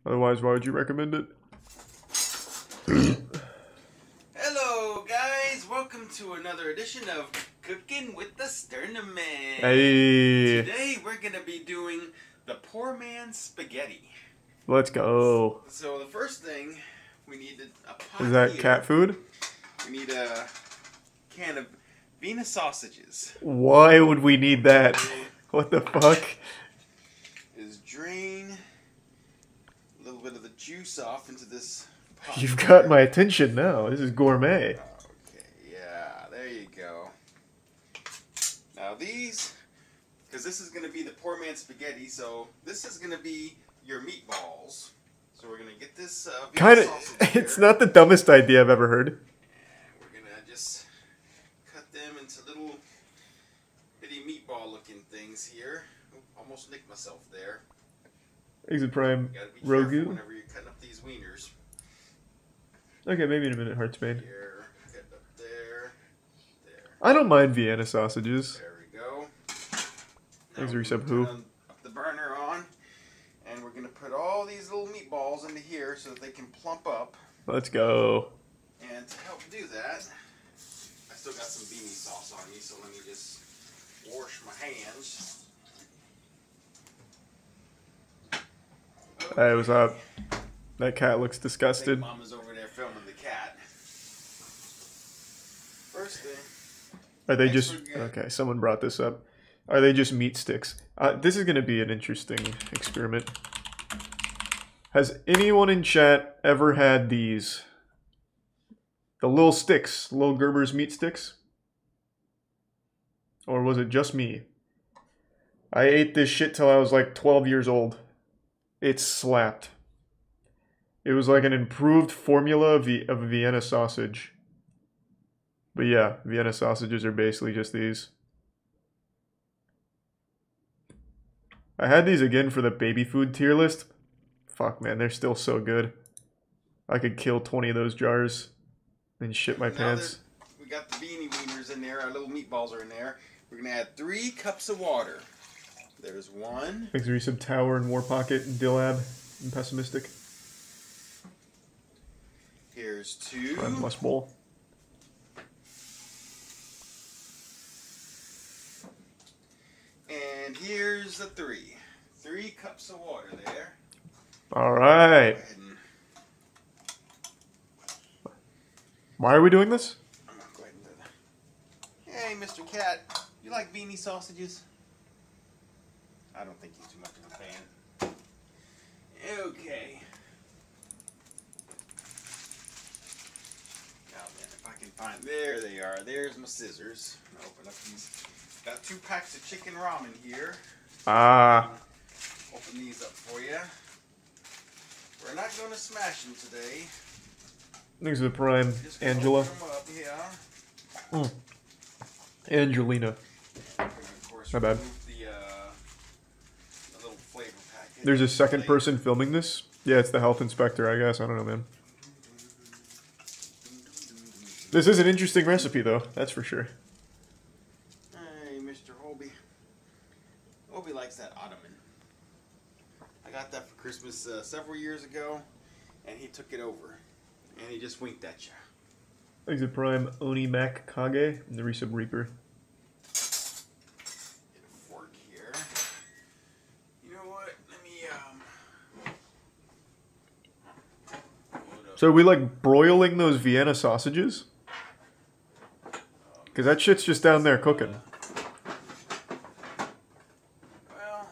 Otherwise, why would you recommend it? Hello, guys. Welcome to another edition of Cooking with the Sternaman. Hey. Today, we're going to be doing the poor man's spaghetti. Let's go. So, the first thing, we need a pot. Is that here. cat food? We need a can of Vienna sausages. Why would we need that? What the fuck? Is drain a little bit of the juice off into this pot. You've got my attention now. This is gourmet. Okay, yeah, there you go. Now these, because this is going to be the poor man's spaghetti, so this is going to be your meatballs. So we're going to get this Kind of. sausage here. It's not the dumbest idea I've ever heard. And we're going to just cut them into little bitty meatball looking things here. Almost nicked myself there. Exit Prime You gotta be Rogu. careful whenever you're cutting up these wieners. Okay, maybe in a minute, Heartsbane. Here, cut up there, there. I don't mind Vienna sausages. There we go. Thanks, Now Resub we're Who. gonna turn the burner on, and we're gonna put all these little meatballs into here so that they can plump up. Let's go. And to help do that, I still got some beanie sauce on me, so let me just wash my hands. Hey, what's up? That cat looks I think disgusted. Mama's over there filming the cat. First thing. Are they Thanks just... for- Okay, someone brought this up. Are they just meat sticks? This is going to be an interesting experiment. Has anyone in chat ever had these? The little sticks, little Gerber's meat sticks? Or was it just me? I ate this shit till I was like 12 years old. It slapped. It was like an improved formula of a Vienna sausage. But yeah, Vienna sausages are basically just these. I had these again for the baby food tier list. Fuck, man, they're still so good. I could kill 20 of those jars and shit my pants. We got the beanie wieners in there. Our little meatballs are in there. We're going to add 3 cups of water. There's one. Thanks for some Tower and War Pocket and Dillab and Pessimistic. Here's 2. Must bowl. And here's the 3. 3 cups of water there. Alright. Go ahead and, Why are we doing this? I'm going to go ahead and do that. Hey, Mr. Cat. You like beanie sausages? I don't think he's too much of a fan. Okay. Now then, if I can find... There they are. There's my scissors. I'll open up these. Got 2 packs of chicken ramen here. Ah. Open these up for you. We're not going to smash them today. Thanks for the Prime, Just gonna Angela. open them up, yeah. Angelina. And of course, My bad. remove the little flavor packet. There's a second person filming this? Yeah, it's the health inspector, I guess. I don't know, man. This is an interesting recipe, though. That's for sure. Hey, Mr. Hobie. Hobie likes that ottoman. I got that for Christmas several years ago, and he took it over. And he just winked at you. Thanks for Prime, Oni Mac Kage, and the Resub Reaper. Get a fork here. You know what? Let me, So are we like broiling those Vienna sausages? Because that shit's just down there cooking. Well,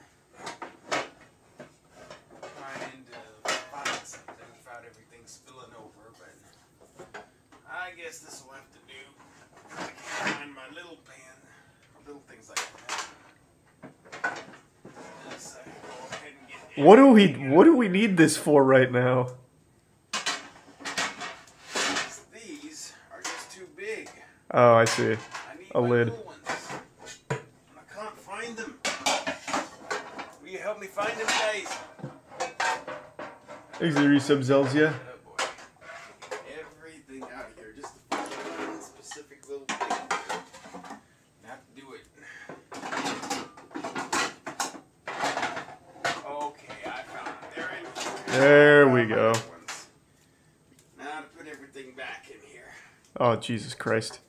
trying to find something without everything spilling over, but I guess this will have to do. I can't find my little pan, or little things like that. Let's go ahead and get What do we need this for right now? These are just too big. Oh, I see. I need A my lid. little ones. And I can't find them. Will you help me find them, guys? Thanks for the Resub Zelzia. Oh boy. Everything out of here. Just to find one specific little thing. Have to do it. Okay, I found it. They're in here. There we go. Now to put everything back in here. Oh, Jesus Christ.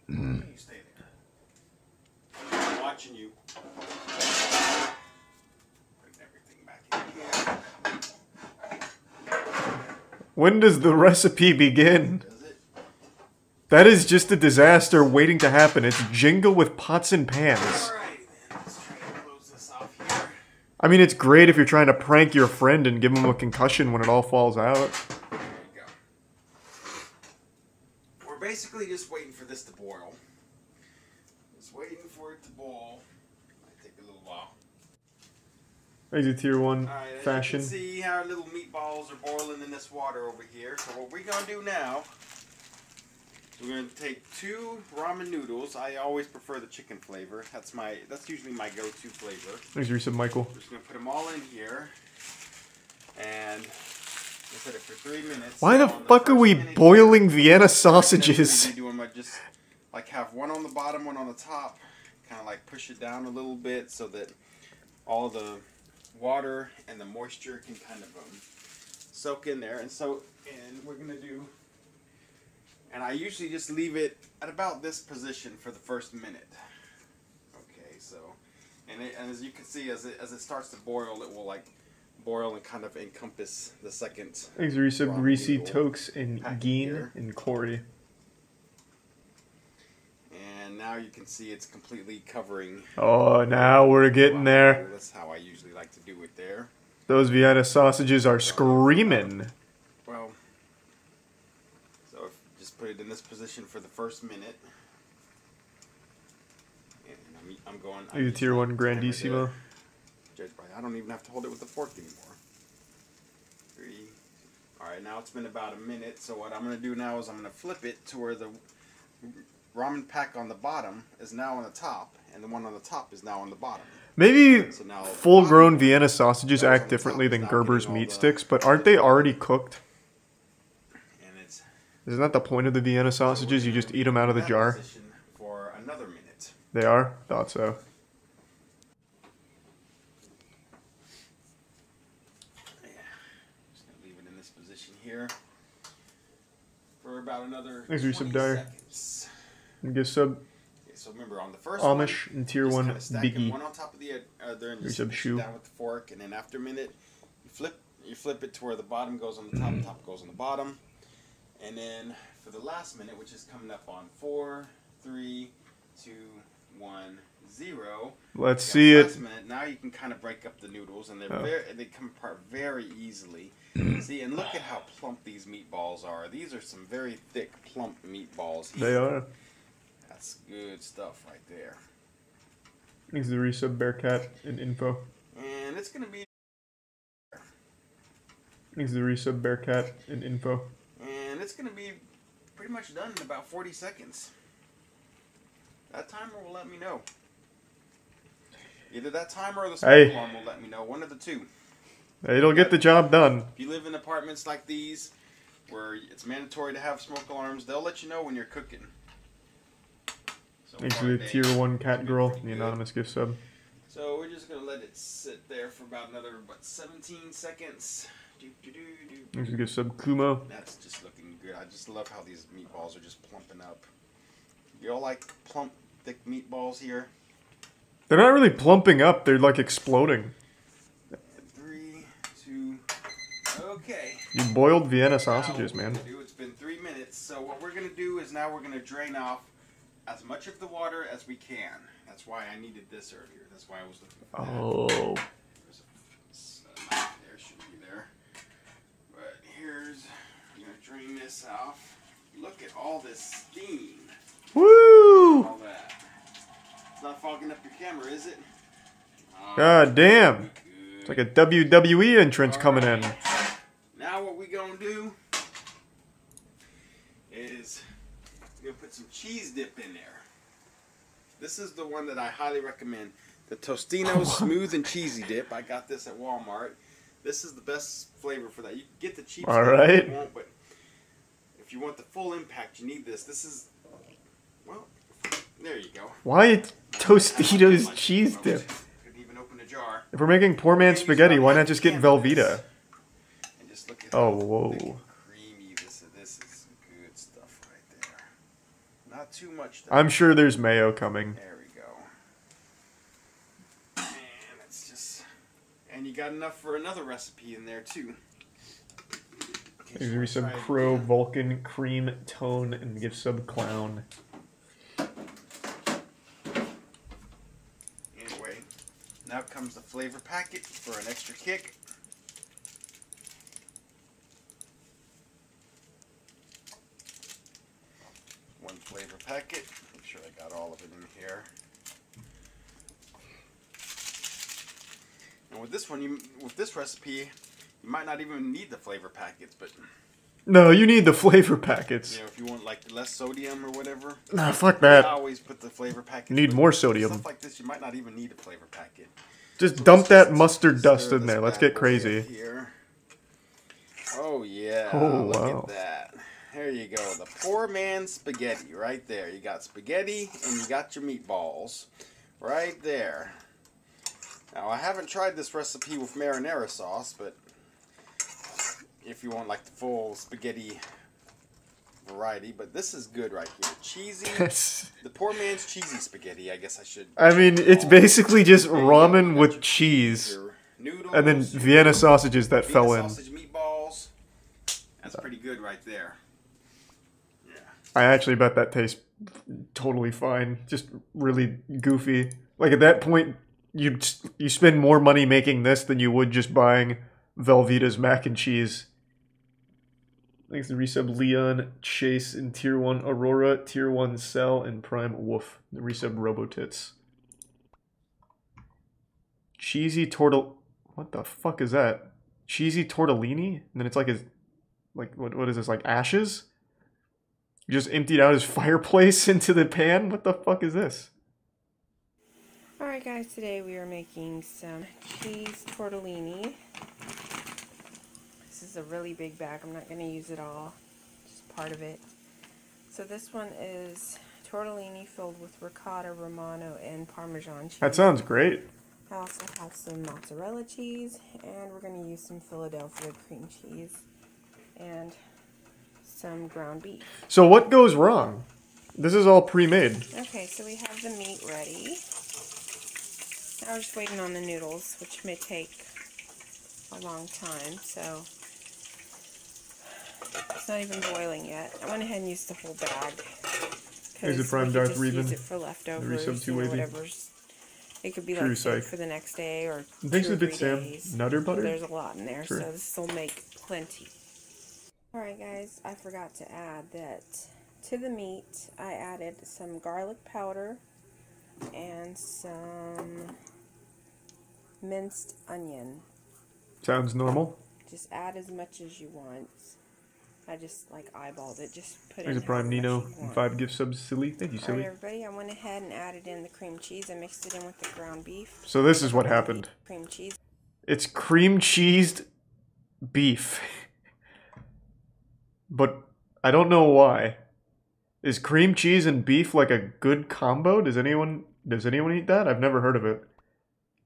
You stay there. I'm watching you. Putting everything back in here. When does the recipe begin? Does it? That is just a disaster waiting to happen. It's Jingle with pots and pans. Alrighty then. Let's try to close this off here. I mean, it's great if you're trying to prank your friend and give him a concussion when it all falls out. There you go. We're basically just waiting for this to boil. Just waiting for it to boil. Might take a little while. Exit tier 1 Alright, fashion. you can see our little meatballs are boiling in this water over here. So what we're going to do now, we're going to take 2 ramen noodles. I always prefer the chicken flavor. That's usually my go-to flavor. Thanks, Resub Michael. We're just going to put them all in here. And we'll set it for 3 minutes. Why the Now, fuck are we boiling Vienna sausages? Just like have one on the bottom, one on the top. Kind of like push it down a little bit so that all the water and the moisture can kind of soak in there. And we're going to do, and I usually just leave it at about this position for the first minute. Okay, so, and as you can see, as it starts to boil, it will like boil and kind of encompass the second. Thanks, Resub, Greasy, noodle Tokes, and packet Geen, here. and Corey. And now you can see it's completely covering. Oh, now we're getting there. That's how I usually like to do it there. Those Vienna sausages are screaming. Well, so just put it in this position for the first minute. And I'm going. Exit tier 1 Grandissimo. I don't even have to hold it with the fork anymore. 3. Alright, now it's been about a minute. So what I'm going to do now is I'm going to flip it to where the ramen pack on the bottom is now on the top, and the one on the top is now on the bottom. Maybe So now full-grown Vienna sausages act differently than Gerber's meat sticks, but aren't they already cooked? And it's Isn't that the point of the Vienna sausages? You just eat them out of the jar? position for another minute. They are? Thought so. Yeah. Just gonna leave it in this position here for about another Thanks, 20 Resub Dyer. seconds. And give sub Okay, so remember on the first Amish one, and tier just 1 kinda stack them Biggie. one on top of the other, and just Resub push it Shoe. down with the fork, and then after a minute, you flip it to where the bottom goes on the top, top goes on the bottom, and then for the last minute, which is coming up on 4, 3, 2, 1, 0. Let's Okay, see it. last minute, now you can kind of break up the noodles, and they come apart very easily. See, and look at how plump these meatballs are. These are some very thick, plump meatballs. They are. That's good stuff right there. Thanks to the Resub Bearcat and info. And it's gonna be. Thanks to the Resub Bearcat and info. And it's gonna be pretty much done in about 40 seconds. That timer will let me know. Either that timer or the smoke alarm will let me know. One of the two. It'll get the job done. If you live in apartments like these, where it's mandatory to have smoke alarms, they'll let you know when you're cooking. So Thanks to the tier 1 cat girl, the anonymous gift sub. So we're just gonna let it sit there for about another 17 seconds. Thanks to the gift sub Kumo. That's just looking good. I just love how these meatballs are just plumping up. You all like plump, thick meatballs here? They're not really plumping up, they're like exploding. 3, 2, okay. You boiled Vienna sausages, man. It's been 3 minutes, so what we're gonna do is now we're gonna drain off as much of the water as we can. That's why I needed this earlier. That's why I was looking for that. Oh. There's a knife there, should be there. But here's, I'm gonna drain this off. Look at all this steam. Woo! All that. It's not fogging up your camera, is it? God damn. Good. It's like a WWE entrance coming in. Now what we gonna do is we're gonna put some cheese dip in there. This is the one that I highly recommend. The Tostino Smooth and Cheesy Dip. I got this at Walmart. This is the best flavor for that. You can get the cheap stuff if you want, but if you want the full impact, you need this. This is, well, There you go. Why Tostitos cheese dip? Could even open a jar. If we're making poor man's spaghetti, why not just get Velveeta? And just look at Oh, how whoa. thick and creamy this is good stuff right there. Not too much though. I'm sure there's mayo coming. There we go. And it's just... And you got enough for another recipe in there too. There's gonna be some Crow, Vulcan, Cream, Tone, and give sub Clown. Anyway, now comes the flavor packet for an extra kick. One flavor packet. Make sure I got all of it in here. And with this one, with this recipe, you might not even need the flavor packets, but No, you need the flavor packets. you know, if you want like less sodium or whatever. Nah, fuck that. I always put the flavor packets. Need more sodium. Stuff like this, you might not even need a flavor packet. Just dump that mustard dust in there. Let's get crazy. Here. Oh yeah. Oh, Look wow. at that. There you go. The poor man's spaghetti right there. You got spaghetti and you got your meatballs right there. Now I haven't tried this recipe with marinara sauce, but if you want like the full spaghetti variety, but this is good right here. Cheesy. The poor man's cheesy spaghetti, I guess I should. I mean, it's basically just ramen with cheese. Your noodles, And then Vienna sausages that Vienna fell in. sausage meatballs. That's pretty good right there. Yeah. I actually bet that tastes totally fine. Just really goofy. Like at that point, you spend more money making this than you would just buying Velveeta's mac and cheese. Thanks to resub Leon, Chase, and Tier 1 Aurora, Tier 1 Cell, and Prime Woof. The resub Robotits. Cheesy tortell... What the fuck is that? Cheesy tortellini? And then it's like his... Like, what is this? Like ashes? You just emptied out his fireplace into the pan? What the fuck is this? Alright guys, today we are making some cheese tortellini. This is a really big bag. I'm not going to use it all, just part of it. So this one is tortellini filled with ricotta, romano, and Parmesan cheese. That sounds great. I also have some mozzarella cheese, and we're going to use some Philadelphia cream cheese and some ground beef. So what goes wrong? This is all pre-made. Okay, so we have the meat ready. Now we're just waiting on the noodles, which may take a long time, so it's not even boiling yet. I went ahead and used the whole bag. Here's a prime Darth Revan. Use it for leftovers, resub you know, 280. whatever's. It could be True like psych. for the next day or Thanks 2 for or the bit, 3 Sam. days. Nutter butter? There's a lot in there, Sure. so this will make plenty. Alright guys, I forgot to add that to the meat I added some garlic powder and some minced onion. Sounds normal. Just add as much as you want. I just like eyeballed it. Just put There's in a prime however much Nino you and want. 5 gift subs, Silly. Thank you, Alright Silly. everybody, I went ahead and added in the cream cheese. I mixed it in with the ground beef. So this is what happened. Cream cheese. It's cream cheesed beef. But I don't know why. Is cream cheese and beef like a good combo? Does anyone eat that? I've never heard of it.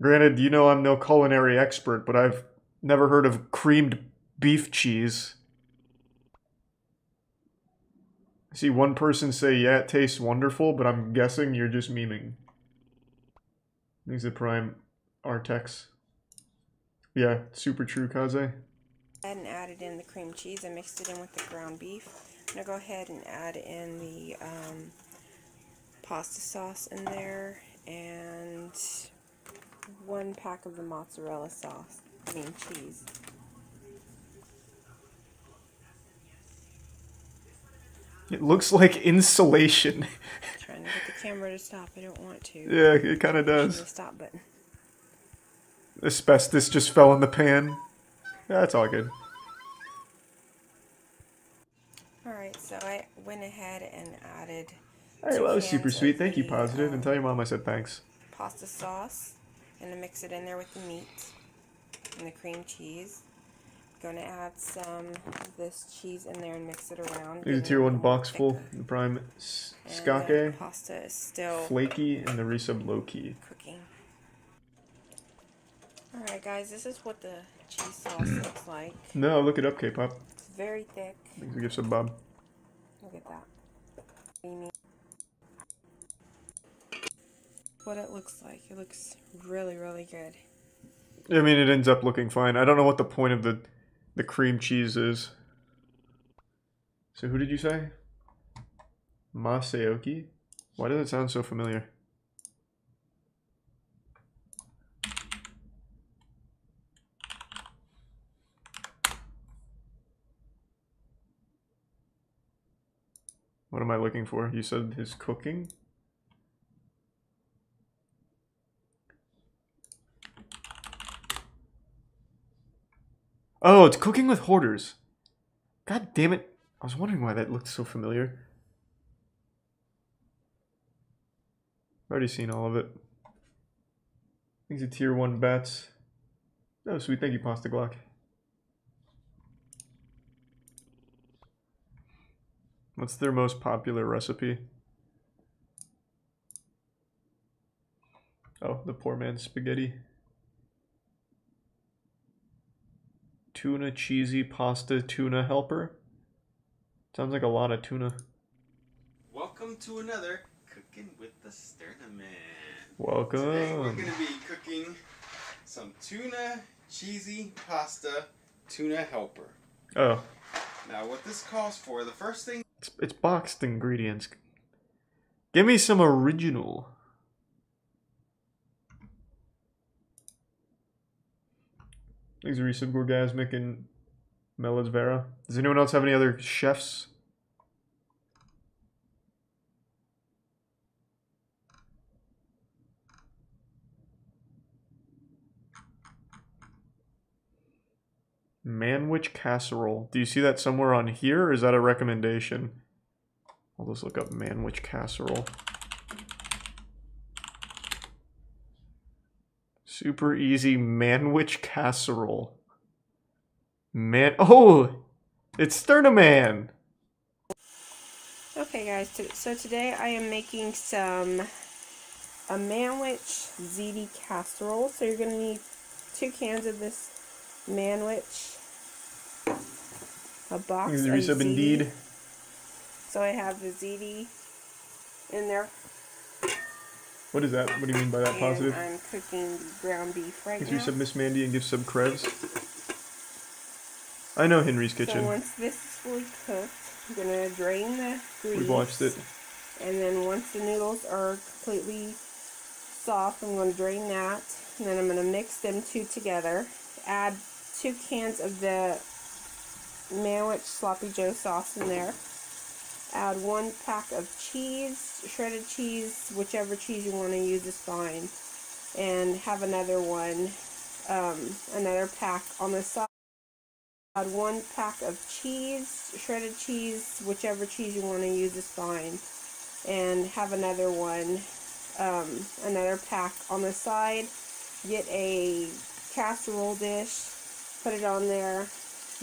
Granted, you know I'm no culinary expert, but I've never heard of creamed beef cheese. I see one person say, yeah, it tastes wonderful, but I'm guessing you're just memeing. These are prime Artex. Yeah, super true, Kaze. And added in the cream cheese. I mixed it in with the ground beef. I'm going to go ahead and add in the pasta sauce in there and 1 pack of the mozzarella sauce, cheese. It looks like insulation. Trying to get the camera to stop. I don't want to. Yeah, it kind of Pushing does. the stop button. Asbestos just fell in the pan. Yeah, that's all good. Alright, so I went ahead and added Alright, two well, that was super cans sweet. of Thank you, the, Positive. And tell your mom I said thanks. pasta sauce. And to mix it in there with the meat and the cream cheese. Going to add some of this cheese in there and mix it around. Here's a tier 1 box full. The prime skake, the pasta is still flaky, and the resub low key. Cooking. Alright guys, this is what the cheese sauce looks like. No, look it up, K-pop. It's very thick. Thanks for the gift sub, Bob. Look at that. Creamy. What it looks like. It looks really, really good. I mean, it ends up looking fine. I don't know what the point of the cream cheese is. So who did you say? Masaoki? Why does it sound so familiar? What am I looking for? You said his cooking? Oh, it's Cooking with Hoarders. God damn it. I was wondering why that looked so familiar. I've already seen all of it. Thanks to tier 1 bats. Oh, sweet. Thank you, Pasta Glock. What's their most popular recipe? Oh, the poor man's spaghetti. Tuna cheesy pasta tuna helper. Sounds like a lot of tuna. Welcome to another Cooking with the Sternaman. Welcome. Today we're going to be cooking some tuna cheesy pasta tuna helper. Oh. Now what this calls for, the first thing... It's boxed ingredients. Give me some original. Thanks, Resub Gorgasmic and Melas Vera. Does anyone else have any other chefs? Manwich casserole. Do you see that somewhere on here, or is that a recommendation? I'll just look up Manwich casserole. Super easy Manwich casserole. Oh! It's Sternaman! Okay guys, so today I am making a Manwich ziti casserole. So you're going to need 2 cans of this Manwich, a box of Resub ziti. indeed. So I have the ziti in there. What is that? What do you mean by that positive? I'm cooking the ground beef right now. Resub Miss Mandy and give sub Krevs. I know Henry's Kitchen. So once this is fully cooked, I'm going to drain the grease. We've watched it. And then once the noodles are completely soft, I'm going to drain that. And then I'm going to mix them 2 together. Add 2 cans of the Manwich Sloppy Joe sauce in there. Add 1 pack of cheese, shredded cheese, whichever cheese you want to use is fine. And have another one, another pack on the side. Add 1 pack of cheese, shredded cheese, whichever cheese you want to use is fine. And have another one, another pack on the side. Get a casserole dish, put it on there,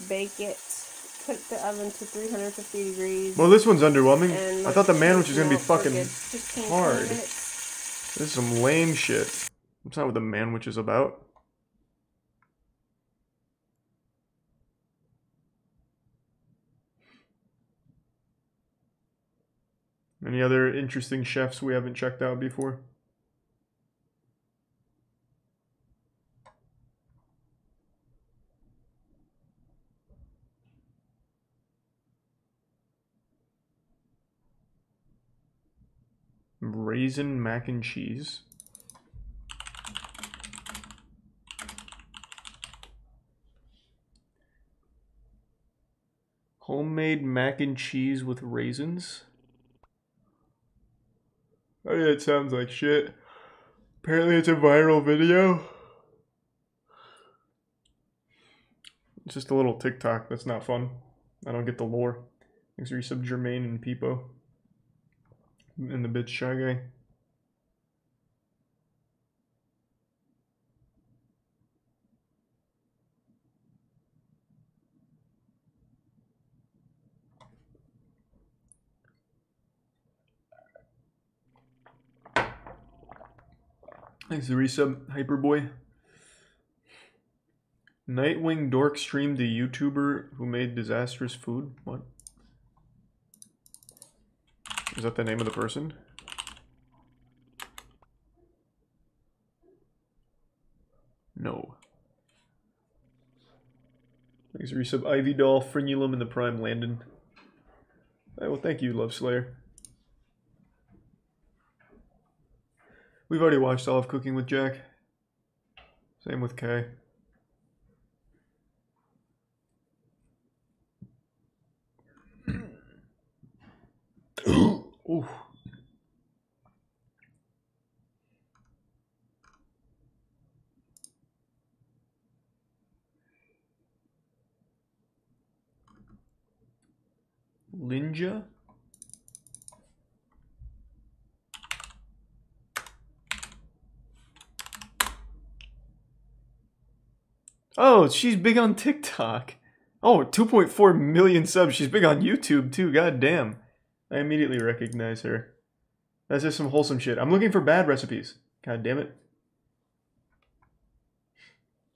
bake it, put the oven to 350 degrees. Well, this one's underwhelming. I thought the Manwich was going to be for fucking good 15, 20 hard. minutes. This is some lame shit. That's not what the Manwich is about. Any other interesting chefs we haven't checked out before? Raisin mac and cheese. Homemade mac and cheese with raisins. Oh yeah, it sounds like shit. Apparently it's a viral video. It's just a little TikTok. That's not fun. I don't get the lore. Thanks for resub Jermaine and Peepo. And the bitch Shy Guy. Thanks to resub, Hyperboy. Nightwing Dork streamed the YouTuber who made disastrous food? What? Is that the name of the person? No. Thanks to resub, Ivy Doll, Frenulum, and the Prime Landon. Well, thank you, Love Slayer. We've already watched all of Cooking with Jack. Same with Kay. Ooh. Linja? Oh, she's big on TikTok. Oh, 2.4 million subs. She's big on YouTube too. God damn. I immediately recognize her. That's just some wholesome shit. I'm looking for bad recipes. God damn it.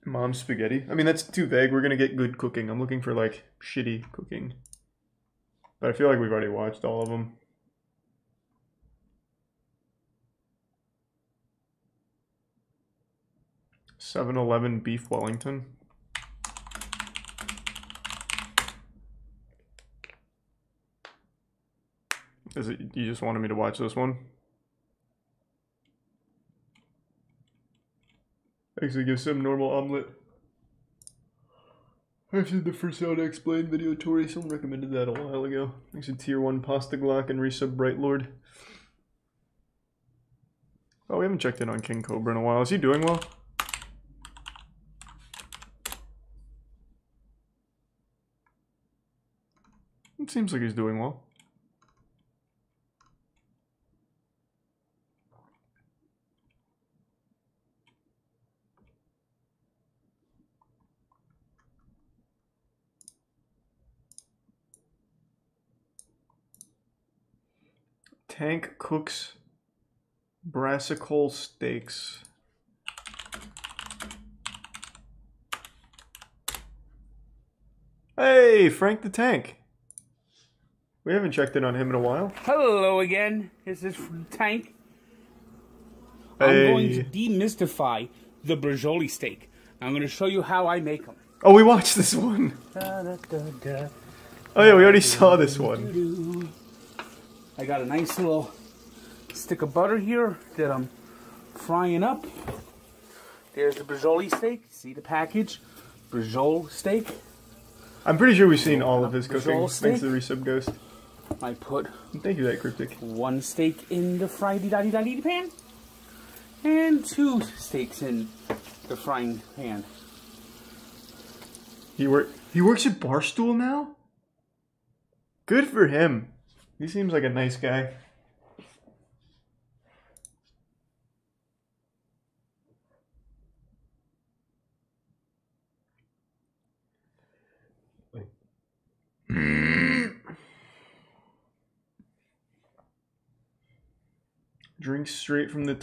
Mom's spaghetti. I mean, that's too vague. We're gonna get good cooking. I'm looking for, like, shitty cooking. But I feel like we've already watched all of them. $7-Eleven beef Wellington. Is it, you just wanted me to watch this one? Actually, give some normal omelet. I've seen the first How to Explain video, Tori. Someone recommended that a while ago. Thanks to Tier 1 Pasta Glock and resub Bright Lord. Oh, we haven't checked in on King Cobra in a while. Is he doing well? It seems like he's doing well. Tank cooks brassical steaks. Hey, Frank the Tank. We haven't checked in on him in a while. Hello again. This is Tank. Hey. I'm going to demystify the Brajoli steak. I'm going to show you how I make them. Oh, we watched this one. Oh yeah, we already saw this one. I got a nice little stick of butter here that I'm frying up. There's the Brajoli steak. See the package? Brajol steak. I'm pretty sure we've seen all of his cooking. Brajol Thanks steak. to the resub Ghost. I put Thank you, that cryptic. one steak in the fried-y-dotty-dotty pan and 2 steaks in the frying pan. He works at Barstool now? Good for him. He seems like a nice guy. Drink straight from the